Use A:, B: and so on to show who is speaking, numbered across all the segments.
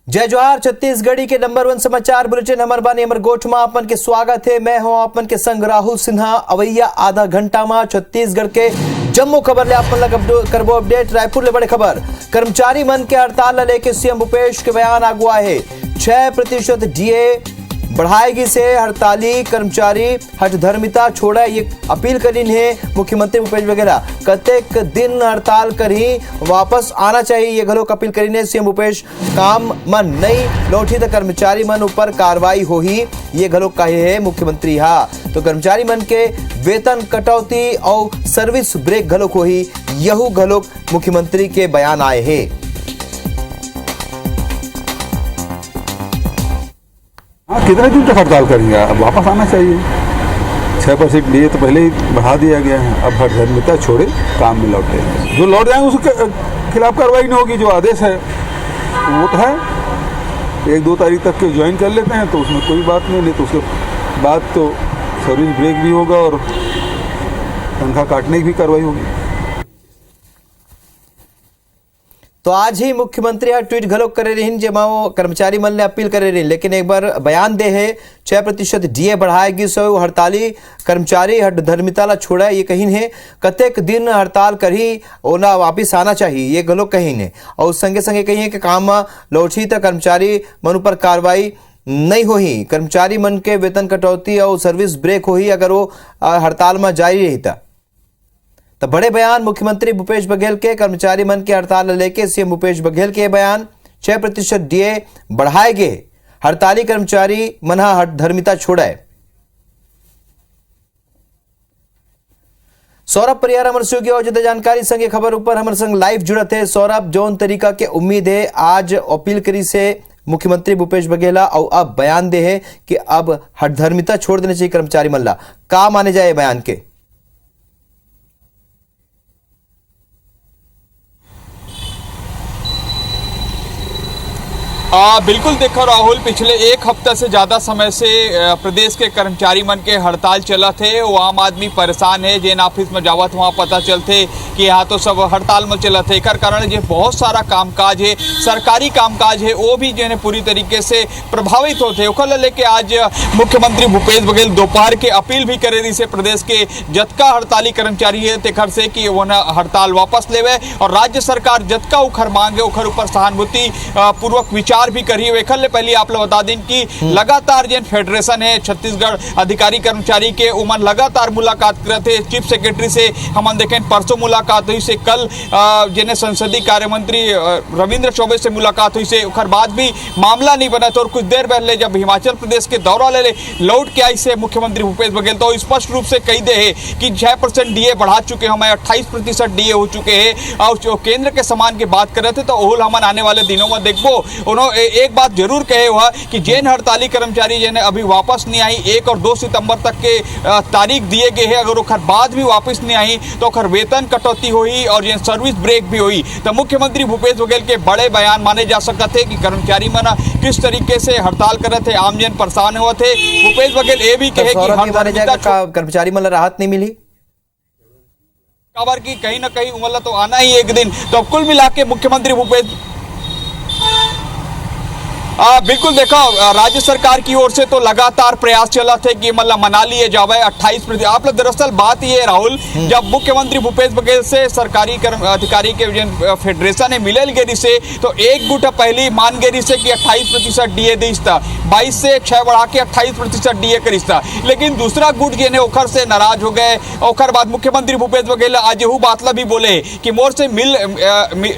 A: जय जोहार छत्तीसगढ़ी के नंबर 1 समाचार बुलेटिन हमर बानी हमर गोठ में अपन के स्वागत है। मैं हूं अपन के संग राहुल सिन्हा। अवैया आधा घंटा में छत्तीसगढ़ के जम्मू खबर ले अपन लग करबो अपडेट। रायपुर ले बड़े खबर, कर्मचारी मन के हड़ताल लेके सीएम भूपेश के बयान अगुआ है। 6% डीए बढ़ाएगी से हड़ताली कर्मचारी हठधर्मिता छोड़ा ये अपील करी है मुख्यमंत्री भूपेश बघेल। कतेक दिन हड़ताल करी वापस आना चाहिए ये घलोक अपील करी ने सीएम भूपेश। काम मन नहीं लौटी तो कर्मचारी मन ऊपर कार्रवाई होही ये घलोक कहे है मुख्यमंत्री। तो कर्मचारी मन के वेतन कटौती और सर्विस ब्रेक घलोक होही यहू घलोक मुख्यमंत्री के बयान आए हैं।
B: हाँ, कितने दिन तक हड़ताल करेंगे? अब वापस आना चाहिए। 6% डीए तो पहले ही बढ़ा दिया गया है। अब हठधर्मिता छोड़े काम में लौटे, जो लौट जाएंगे उसके खिलाफ कार्रवाई नहीं होगी। जो आदेश है वो तो है 1-2 तारीख तक के ज्वाइन कर लेते हैं तो उसमें कोई बात नहीं तो उसके बाद तो सर्विस ब्रेक भी होगा और तनख्वाह काटने की भी कार्रवाई होगी।
A: तो आज ही मुख्यमंत्री ट्वीट घलोक करे रही जेमा वो कर्मचारी मन ने अपील करे रही, लेकिन एक बार बयान दे है 6% डीए बढ़ाएगी सो हड़ताली कर्मचारी हठधर्मिता ला छोड़ा ये कहीं है। कतेक दिन हड़ताल करी ओना वापिस आना चाहिए ये घलोक कहीं है। और संगे संगे कही है कि काम लौटी तो कर्मचारी मन पर कार्रवाई नहीं होही। कर्मचारी मन के वेतन कटौती और सर्विस ब्रेक होही अगर वो हड़ताल में जारी रहता। तो बड़े बयान मुख्यमंत्री भूपेश बघेल के कर्मचारी मन के हड़ताल लेके सीएम भूपेश बघेल के बयान। 6% डीए बढ़ाएगे हड़ताली कर्मचारी मन हठधर्मिता छोड़ाए। सौरभ परियार हमारे सहयोगी और ज्यादा जानकारी संगे खबर ऊपर हमारे संग लाइव जुड़त है। सौरभ, जौन तरीका के उम्मीद है आज अपील करी से मुख्यमंत्री भूपेश बघेल और अब बयान दे है कि अब हठधर्मिता छोड़ देना चाहिए कर्मचारी मन ला, का माने जाए बयान के?
C: बिल्कुल देखो राहुल, पिछले एक हफ्ता से ज़्यादा समय से प्रदेश के कर्मचारी मन के हड़ताल चला थे। वो आम आदमी परेशान है। जेन ऑफिस में जावत वहाँ पता चलते कि यहाँ तो सब हड़ताल में चला थे। एकर कारण जो बहुत सारा कामकाज है, सरकारी कामकाज है, वो भी जो है पूरी तरीके से प्रभावित होते। ओकर लेके आज मुख्यमंत्री भूपेश बघेल दोपहर के अपील भी करे रही से प्रदेश के जतका हड़ताली कर्मचारी है तेखर से कि वो न हड़ताल वापस लेवे और राज्य सरकार जतका उखर मांगे उखर ऊपर सहानुभूति पूर्वक विचार भी करी। वेखल पहले आप लोग बता दें कि लगातार जो फेडरेशन है छत्तीसगढ़ अधिकारी कर्मचारी के उमन लगातार मुलाकात करते। चीफ सेक्रेटरी से हम देखें परसों मुलाकात हुई से, कल जिन्हें संसदीय कार्य मंत्री रविंद्र चौबे से मुलाकात हुई से, उखर बाद भी मामला नहीं बना था। और कुछ देर पहले जब हिमाचल प्रदेश के दौरा ले लौट के आई से मुख्यमंत्री भूपेश बघेल तो स्पष्ट रूप से कही दे है कि 6% डीए बढ़ा चुके हैं, हमें 28% डीए हो चुके हैं। और जो केंद्र के समान की बात कर रहे थे तो ओहुल हम आने वाले दिनों में देखो उन्होंने एक बात जरूर कहे हुआ कि जैन हड़ताली कर्मचारी जिन्हें अभी वापस नहीं आई 1 और 2 सितंबर तक के तारीख दिए गए हैं, अगर उखर बाद भी वापस नहीं आई तो उखर वेतन कटौती हुई और ये सर्विस ब्रेक भी हुई। तो मुख्यमंत्री भूपेश बघेल के बड़े बयान माने जा सकते कि कर्मचारी मन किस तरीके से हड़ताल कर रहे थे, आमजन परेशान हुए थे। भूपेश बघेल ये भी कहे कि
A: कर्मचारी मन राहत नहीं मिली
C: खबर की कहीं ना कहीं उमला तो आना ही एक दिन। तो कुल मिला के मुख्यमंत्री भूपेश बिल्कुल देखो राज्य सरकार की ओर से तो लगातार प्रयास चला थे कि मतलब मना लिए जावे 28%। आप लोग दरअसल बात ये राहुल, जब मुख्यमंत्री भूपेश बघेल से सरकारी अधिकारी के फेडरेशन है मिले गेरी से तो एक गुट पहली मान गेरी से कि 28% डीए दिस्ता, 22 से 6 बढ़ा के 28% डीए करिस्ता। लेकिन दूसरा गुट जे ने ओखर से नाराज हो गए। ओखर बाद मुख्यमंत्री भूपेश बघेल आज यहू बातला भी बोले कि मोर से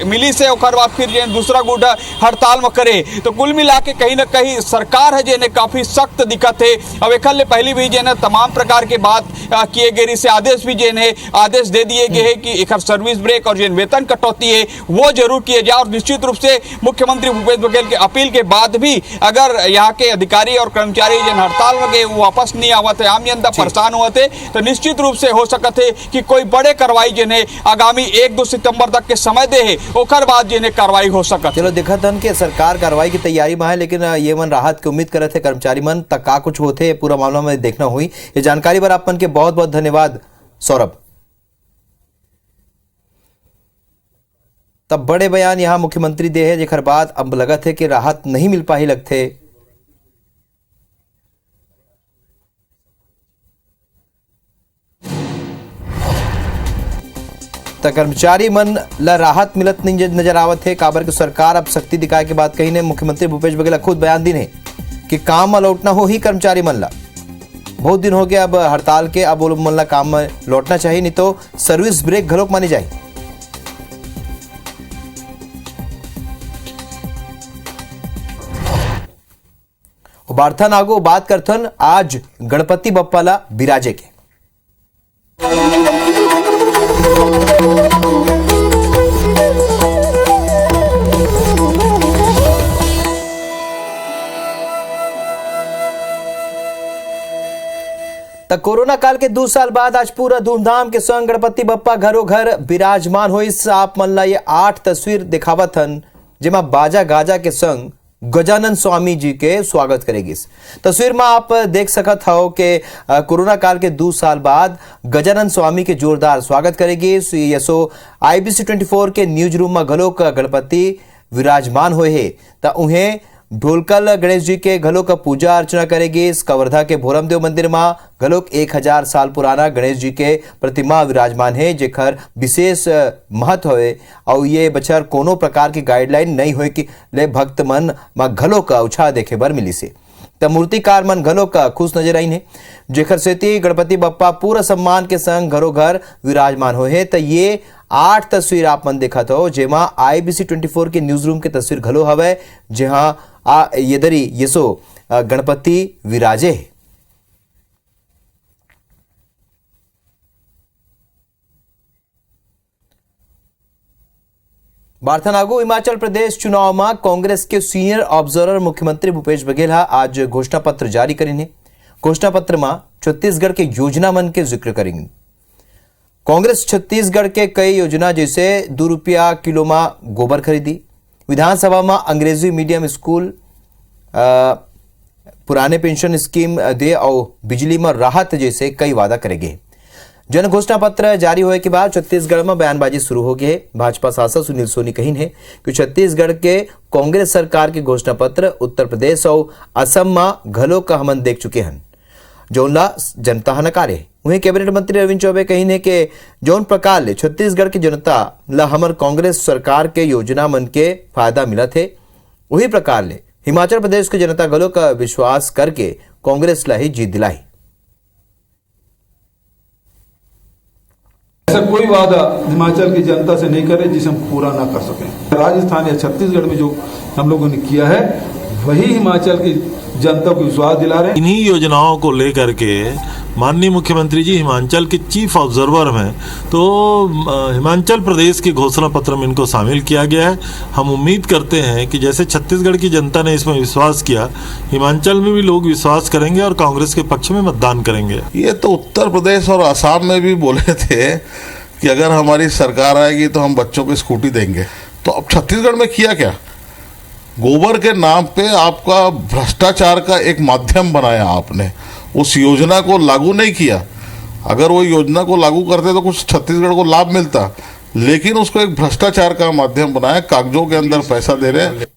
C: मिली से ओखर बाद फिर दूसरा गुट हड़ताल में करे। तो कुल मिला के कहीं ना कहीं सरकार है जिन्हें काफी सख्त दिक्कत है। अब एक पहली भी जिन्हें तमाम प्रकार के बात किए गए से आदेश भी जिन्हें आदेश दे दिए गए हैं कि एक सर्विस ब्रेक और जिन वेतन कटौती है वो जरूर किए जाए। और निश्चित रूप से मुख्यमंत्री भूपेश बघेल के अपील के बाद भी अगर यहाँ के अधिकारी और कर्मचारी जिन हड़ताल में गए वो वापस नहीं आवा थे, आम जनता परेशान हुआ थे, तो निश्चित रूप से हो सकते है कि कोई बड़े कार्रवाई जिन्हें आगामी 1-2 सितंबर तक के समय दे है ओकर बाद जिन्हें कार्रवाई हो सकती।
A: चलो देखा था कि सरकार कार्रवाई की तैयारी में है, लेकिन ये मन राहत की उम्मीद करे थे कर्मचारी मन तक का कुछ होते पूरा मामला में देखना हुई। ये जानकारी पर अपन के बहुत बहुत धन्यवाद सौरभ। तब बड़े बयान यहाँ मुख्यमंत्री दे है, जेकर बाद अब लगत है कि राहत नहीं मिल पाही लगथे। त कर्मचारी मन ला राहत मिलत नहीं नजर आवत है। काबर के सरकार अब शक्ति दिखाए के बाद कही ने मुख्यमंत्री भूपेश बघेल खुद बयान दी ने कि काम में लौटना हो ही कर्मचारी मन ला। बहुत दिन हो गया अब हड़ताल के, अब वो मन ला काम में लौटना चाहिए, नहीं तो सर्विस ब्रेक घलोक मानी जाए। बार्थन आगो बात करथन आज गणपति बप्पा ला बिराजे के। त कोरोना काल के 2 साल बाद आज पूरा धूमधाम के संग गणपति बप्पा घरों घर विराजमान होइस। आप मन ला ये 8 तस्वीर दिखावत हन, जेमा बाजा गाजा के संग गजानन स्वामी जी के स्वागत करेगिस। तस्वीर में आप देख सकत हो कि कोरोना काल के 2 साल बाद गजानन स्वामी के जोरदार स्वागत करेगिस। यसो IBC 24 के न्यूज रूम में घलोक गणपति विराजमान होए है, त उन्हें ढोलकल गणेश जी के घलोक पूजा अर्चना करेगी। कवर्धा के भोरमदेव मंदिर में घलोक 1000 साल पुराना गणेश जी के प्रतिमा विराजमान है, जेकर विशेष महत्व है और ये बचर कोनो प्रकार की गाइडलाइन नहीं होए कि ले भक्त मन में घलोक उत्साह देखे बर मिली से। त मूर्तिकार मन घलोक खुश नजर आई है, जेकर सेती गणपति बप्पा पूरा सम्मान के संग घरों घर विराजमान होए है। त ये 8 तस्वीर आप मन देखत हो, जेमा IBC 24 के न्यूज रूम के तस्वीर घलो हवे, जहां यदरी यसो गणपति विराजे है। बार्थनागो हिमाचल प्रदेश चुनाव में कांग्रेस के सीनियर ऑब्जर्वर मुख्यमंत्री भूपेश बघेल आज घोषणा पत्र जारी करेंगे। घोषणा पत्र में छत्तीसगढ़ के योजना मन के जिक्र करेंगे। कांग्रेस छत्तीसगढ़ के कई योजना जैसे 2 रुपया किलो में गोबर खरीदी, विधानसभा में अंग्रेजी मीडियम स्कूल, पुराने पेंशन स्कीम दे और बिजली में राहत जैसे कई वादा करेंगे। जन घोषणा पत्र जारी होने के बाद छत्तीसगढ़ में बयानबाजी शुरू हो गई है। भाजपा सांसद सुनील सोनी कही है कि छत्तीसगढ़ के कांग्रेस सरकार के घोषणा पत्र उत्तर प्रदेश और असम में घलो का हमन देख चुके हैं, जौनला जनता नकारे। वहीं कैबिनेट मंत्री रविंद्र चौबे कही ने कि जौन प्रकार ले छत्तीसगढ़ की जनता ला हमर कांग्रेस सरकार के योजना मन के फायदा मिला थे, वही प्रकार ले हिमाचल प्रदेश की जनता घलो का विश्वास करके कांग्रेस ला ही जीत दिलाई।
B: ऐसा कोई वादा हिमाचल की जनता से नहीं करे जिसे हम पूरा ना कर सकें। राजस्थान या छत्तीसगढ़ में जो हम लोगों ने किया है वही हिमाचल की जनता को विश्वास दिला रहे हैं।
D: इन्हीं योजनाओं को लेकर के माननीय मुख्यमंत्री जी हिमाचल के चीफ ऑब्जर्वर हैं, तो हिमाचल प्रदेश के घोषणा पत्र में इनको शामिल किया गया है। हम उम्मीद करते हैं कि जैसे छत्तीसगढ़ की जनता ने इसमें विश्वास किया, हिमाचल में भी लोग विश्वास करेंगे और कांग्रेस के पक्ष में मतदान करेंगे।
E: ये तो उत्तर प्रदेश और असम में भी बोले थे कि अगर हमारी सरकार आएगी तो हम बच्चों को स्कूटी देंगे। तो अब छत्तीसगढ़ में किया क्या? गोबर के नाम पे आपका भ्रष्टाचार का एक माध्यम बनाया आपने, उस योजना को लागू नहीं किया। अगर वो योजना को लागू करते तो कुछ छत्तीसगढ़ को लाभ मिलता, लेकिन उसको एक भ्रष्टाचार का माध्यम बनाया, कागजों के अंदर पैसा दे रहे हैं।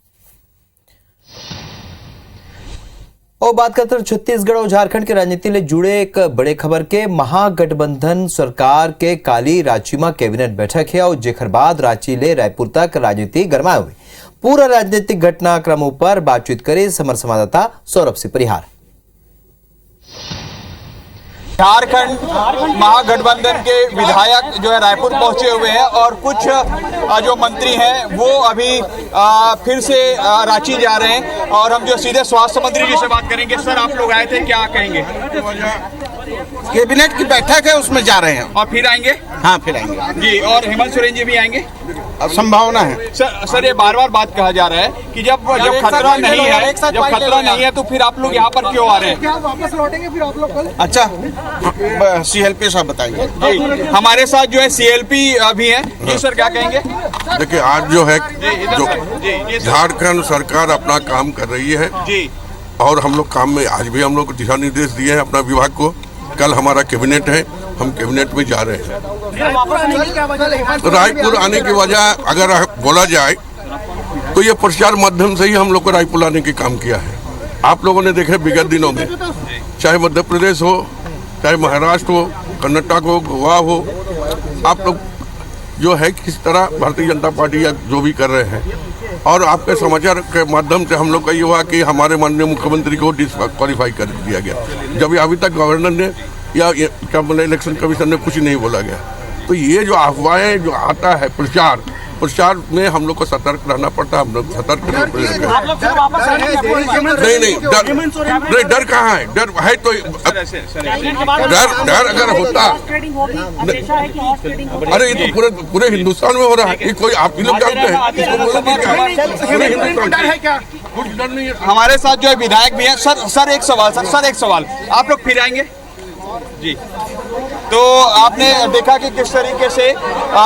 A: और बात करते हैं छत्तीसगढ़ और झारखंड के राजनीति से जुड़े एक बड़े खबर के। महागठबंधन सरकार के काली रांची में कैबिनेट बैठक है और जेकर बाद रांची ले रायपुर तक राजनीति गरमाए हुए। पूरा राजनीतिक घटनाक्रमों पर बातचीत करे समर संवाददाता सौरभ से परिहार।
C: झारखंड महागठबंधन के विधायक जो है रायपुर पहुंचे हुए हैं और कुछ जो मंत्री हैं वो अभी फिर से रांची जा रहे हैं और हम जो सीधे स्वास्थ्य मंत्री जी से बात करेंगे। सर, आप लोग आए थे, क्या कहेंगे?
F: कैबिनेट की बैठक है, उसमें जा रहे हैं
C: और फिर आएंगे?
F: हाँ, फिर आएंगे
C: जी। और हेमंत सोरेन जी भी आएंगे?
F: संभावना है।
C: सर, ये बार बार बात कहा जा रहा है कि जब खतरा नहीं है तो फिर आप लोग यहाँ पर क्यों आ रहे हैं?
G: क्या वापस लौटेंगे फिर आप लोग कल?
F: अच्छा, CLP साहब बताएंगे।
C: जी, हमारे साथ जो है CLP भी है। जी सर, क्या कहेंगे?
H: देखिए, आज जो है जो झारखंड सरकार अपना काम कर रही है
C: जी,
H: और हम लोग काम में आज भी हम लोग दिशा निर्देश दिए हैं अपना विभाग को। कल हमारा कैबिनेट है, हम कैबिनेट में जा रहे हैं।
G: तो
H: रायपुर आने की वजह अगर बोला जाए तो ये प्रचार माध्यम से ही हम लोग को रायपुर लाने की काम किया है। आप लोगों ने देखे विगत दिनों में, चाहे मध्य प्रदेश हो, चाहे महाराष्ट्र हो, कर्नाटक हो, गोवा हो, आप लोग जो है किस तरह भारतीय जनता पार्टी या जो भी कर रहे हैं, और आपके समाचार के माध्यम से हम लोग का ये हुआ कि हमारे माननीय मुख्यमंत्री को डिस्क्वालीफाई कर दिया गया, जब अभी तक गवर्नर ने या क्या बोले इलेक्शन कमीशन ने कुछ नहीं बोला गया। तो ये जो अफवाहें जो आता है प्रचार में हम लोग को सतर्क रहना पड़ता है। हम लोग सतर्क नहीं, डर कहाँ है? डर है तो डर अगर होता, अरे ये तो पूरे हिंदुस्तान में हो रहा है। ये कोई आप लोग जानते हैं इसको बोलोगे क्या? पूरे हिंदुस्तान कुछ डर नहीं है।
C: हमारे साथ जो है विधायक भी हैं। सर एक सवाल आप लोग फिर आएंगे जी। तो आपने देखा कि किस तरीके से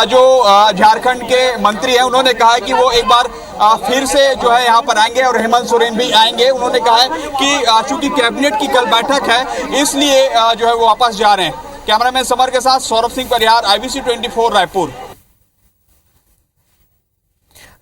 C: जो झारखंड के मंत्री हैं उन्होंने कहा है कि वो एक बार फिर से जो है यहाँ पर आएंगे और हेमंत सोरेन भी आएंगे। उन्होंने कहा है कि चूंकि कैबिनेट की कल बैठक है इसलिए जो है वो वापस जा रहे हैं। कैमरामैन समर के साथ सौरभ सिंह परिहार, IBC 24 रायपुर।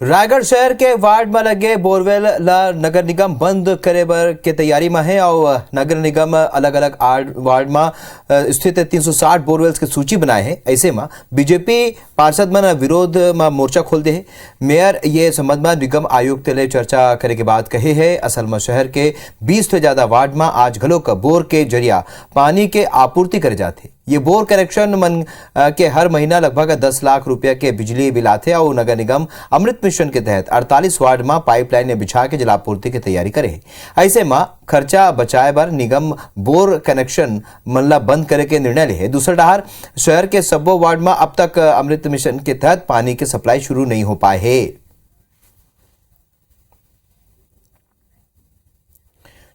A: रायगढ़ शहर के वार्ड में लगे बोरवेल ला नगर निगम बंद करे बर के तैयारी में है और नगर निगम अलग अलग वार्ड में स्थित 360 बोरवेल्स की सूची बनाए हैं। ऐसे में बीजेपी पार्षद मन विरोध में मोर्चा खोल दे है। मेयर ये संबंध में निगम आयुक्त ले चर्चा करे के बाद कहे है असल में शहर के 20 से ज्यादा वार्ड में आज घलोक बोर के जरिया पानी के आपूर्ति करे जाते। ये बोर कनेक्शन मन के हर महीना लगभग 10 लाख रुपया के बिजली बिल आते और नगर निगम अमृत मिशन के तहत 48 वार्ड में पाइपलाइन बिछा के जलापूर्ति की तैयारी करे है। ऐसे में खर्चा बचाए बर निगम बोर कनेक्शन मनला बंद करे के निर्णय ले है। दूसरा डहार शहर के सब्बो वार्ड में अब तक अमृत मिशन के तहत पानी की सप्लाई शुरू नहीं हो पाए है।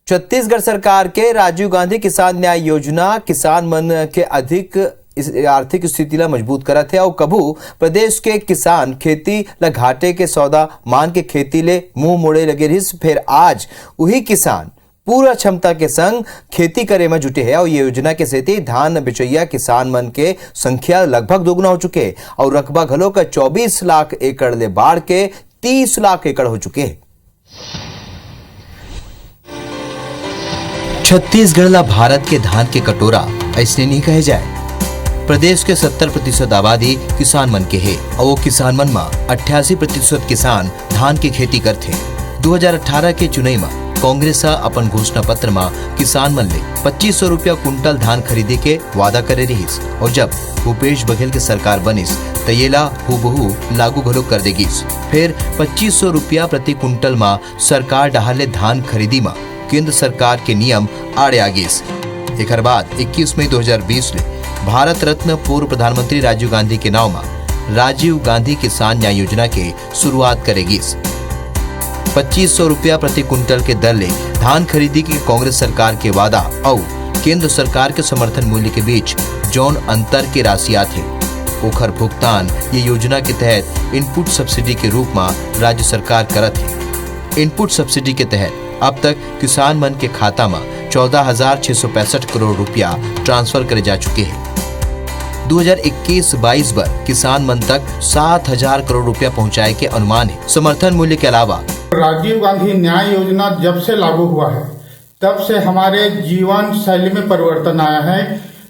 A: छत्तीसगढ़ सरकार के राजीव गांधी किसान न्याय योजना किसान मन के अधिक आर्थिक स्थिति ला मजबूत करत है और कभू प्रदेश के किसान खेती ला घाटे के सौदा मान के खेती ले मुंह मोड़े लगे रहिस। फिर आज वही किसान पूरा क्षमता के संग खेती करे में जुटे है और ये योजना के सेती धान बिचैया किसान मन के संख्या लगभग दोगुना हो चुके और रकबा घलो का 24 लाख एकड़ ले बाढ़ के 30 लाख एकड़ हो चुके हैं। छत्तीसगढ़ ला भारत के धान के कटोरा ऐसे नहीं कहे जाए। प्रदेश के 70% आबादी किसान मन के है और वो किसान मन में 88% किसान धान की खेती करते। 2018 के चुनाव में कांग्रेस अपन घोषणा पत्र में किसान मन ले 2500 रुपया कुंटल धान खरीदे के वादा करे रहिस और जब भूपेश बघेल के सरकार बनिस तो ये ला हूबहू लागू घलो कर देगिस। फिर 2500 रुपया प्रति कुंटल में सरकार डहाले धान खरीदी में केंद्र सरकार के नियम आड़े आगिस। एक बाद 21 मई 2020 ले भारत रत्न पूर्व प्रधानमंत्री राजीव गांधी के नाम में राजीव गांधी किसान न्याय योजना के शुरुआत करेगी। 2500 रुपया प्रति कुंटल के दर ले धान खरीदी की कांग्रेस सरकार के वादा और केंद्र सरकार के समर्थन मूल्य के बीच जौन अंतर के राशि आते ओखर भुगतान ये योजना के तहत इनपुट सब्सिडी के रूप में राज्य सरकार करत है। इनपुट सब्सिडी के तहत अब तक किसान मन के खाता में 14,665 करोड़ रुपया ट्रांसफर करे जा चुके हैं। 2021-22 पर किसान मन तक 7,000 करोड़ रुपया पहुंचाए के अनुमान है। समर्थन मूल्य के अलावा
I: राजीव गांधी न्याय योजना जब से लागू हुआ है तब से हमारे जीवन शैली में परिवर्तन आया है,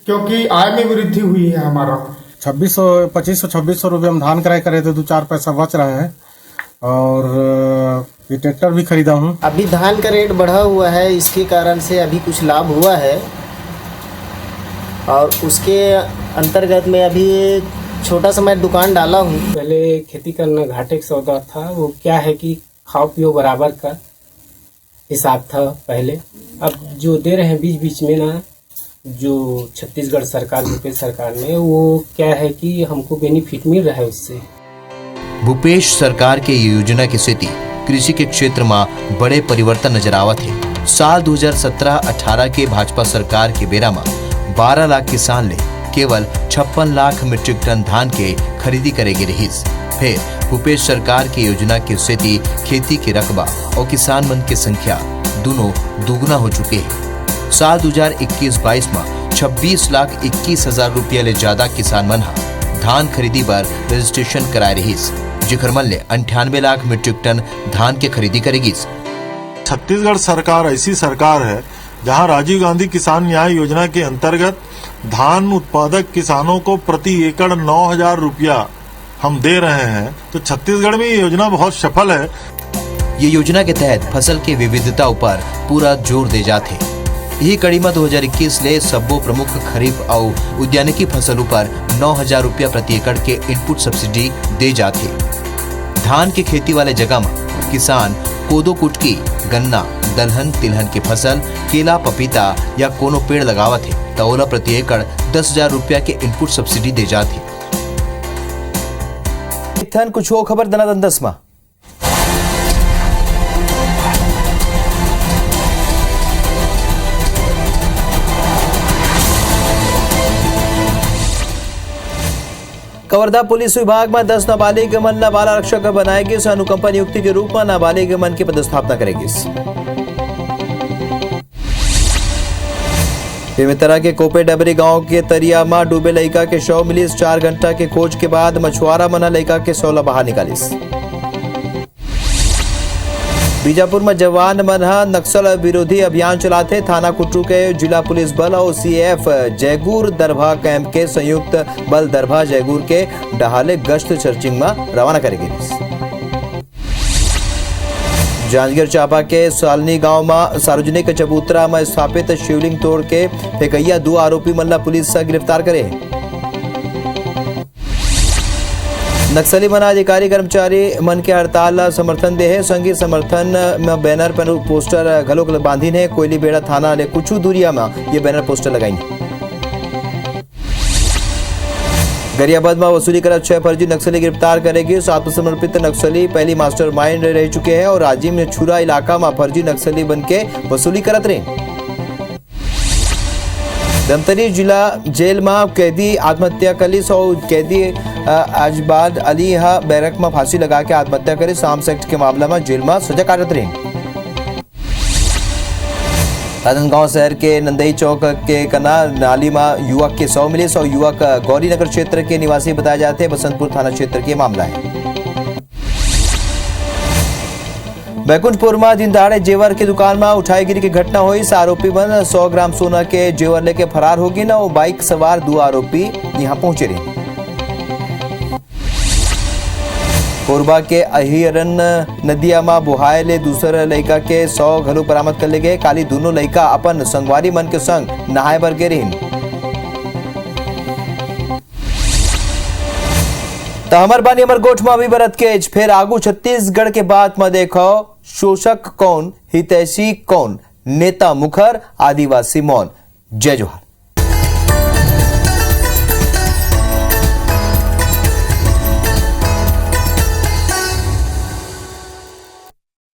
I: क्योंकि आय में वृद्धि हुई है। हमारा
J: 2500-2600 रुपये हम धान कराए करे तो 2-4 पैसा बच रहे हैं और ये ट्रैक्टर भी खरीदा हूँ।
K: अभी धान का रेट बढ़ा हुआ है, इसके कारण से अभी कुछ लाभ हुआ है और उसके अंतर्गत में अभी छोटा सा मैं दुकान डाला हूँ।
L: पहले खेती करना घाटे का सौदा था, वो क्या है कि खाओ पियो बराबर का हिसाब था पहले। अब जो दे रहे हैं बीच बीच में ना, जो छत्तीसगढ़ सरकार भूपेश सरकार ने, वो क्या है कि हमको बेनिफिट मिल रहा है उससे।
A: भूपेश सरकार के योजना की स्थिति कृषि के क्षेत्र में बड़े परिवर्तन नजर आवत है। साल 2017-18 के भाजपा सरकार के बेरा में 12 लाख किसान ले केवल 56 लाख मीट्रिक टन धान के खरीदी करेगी रहीस। फिर भूपेश सरकार की योजना की स्थिति खेती के रकबा और किसान मन की संख्या दोनों दुगुना हो चुके हैं। साल 2021-22 में 26,21,000 रुपया ले ज्यादा किसान मन हा धान खरीदी बर रजिस्ट्रेशन कराए रहीस, जेकर मन ले 98 लाख मीट्रिक टन धान के खरीदी करेगीस।
D: छत्तीसगढ़ सरकार ऐसी सरकार है जहां राजीव गांधी किसान न्याय योजना के अंतर्गत धान उत्पादक किसानों को प्रति एकड़ 9,000 रुपया हम दे रहे हैं। तो छत्तीसगढ़ में ये योजना बहुत सफल है।
A: ये योजना के तहत फसल के विविधता ऊपर पूरा जोर दे जाते। यही कड़ी में 2021 ले सब्बो प्रमुख खरीफ और उद्यानिकी फसल ऊपर 9,000 रुपया प्रति एकड़ के इनपुट सब्सिडी दे जाते। धान के खेती वाले जगह में किसान कोदो कुटकी, गन्ना, दलहन, तिलहन की फसल, केला, पपीता या कोनो पेड़ लगावत है तो ओला प्रति एकड़ 10,000 रुपया के इनपुट सब्सिडी दे जाते। कुछ हो खबर दनादन 10 में। कवर्धा पुलिस विभाग में 10 नाबालिग मन बाल आरक्षक बनाएगी। अनुकंपा नियुक्ति के रूप में नाबालिग मन की पदस्थापना करेगी। बेमेतरा के कोपे डबरी गांव के तरिया में डूबे लड़का के शव मिलिस। 4 घंटा के खोज के बाद मछुआरा मना लड़का के शव ला बाहर निकालिस। बीजापुर में जवान मन नक्सल विरोधी अभियान चलाते। थाना कुट्टू के जिला पुलिस बल और सीएफ जयगुर दरभा कैंप के संयुक्त बल दरभा जयगुर के डहाले गश्त सर्चिंग में रवाना करेगी। जांजगीर चांपा के सालनी गांव में सार्वजनिक चबूतरा में स्थापित शिवलिंग तोड़ के फेकैया 2 आरोपी मन ला पुलिस गिरफ्तार करे। नक्सली मन अधिकारी कर्मचारी मन के हड़ताल समर्थन दे है। संघी समर्थन में बैनर पर पोस्टर घलोक बांधी ने। कोयली बेड़ा थाना ले कुछ दूरिया में ये बैनर पोस्टर लगाई। गरियाबंद में वसूली कर 6 फर्जी नक्सली गिरफ्तार करेगी। आत्मसमर्पित नक्सली पहली मास्टरमाइंड रह चुके हैं और राजीव ने छुरा इलाका में फर्जी नक्सली बन के वसूली करत रहे। धमतरी जिला जेल में कैदी आत्महत्या कलिस और कैदी अजबाद अली बैरक में फांसी लगा के आत्महत्या करे। आर्म्स एक्ट के मामला में जेल में सजा काटत रहे। राजनांदगांव शहर के नंदई चौक के कना नाली में युवक के शव मिले और युवक गौरीनगर क्षेत्र के निवासी बताए जाते हैं। बसंतपुर थाना क्षेत्र के मामला है। बैकुंठपुर में दिन दहाड़े जेवर की दुकान में उठाईगिरी की घटना हुई। आरोपी बन 100 ग्राम सोना के जेवर लेके फरार होगी ना। वो बाइक सवार 2 आरोपी यहाँ पहुंचे रहे। कोरबा के अहिरन नदिया में बुहाए ले दूसरे लड़का के 100 घलो बरामद कर ले गए। काली दोनों लड़का अपन संगवारी मन के संग नहाए बर गे रहीन। तो हमर बानी हमर गोठ में अभी बरत के फिर आगू छत्तीसगढ़ के बात में देखो शोषक कौन, हितैषी कौन, नेता मुखर, आदिवासी मौन। जय जोहार।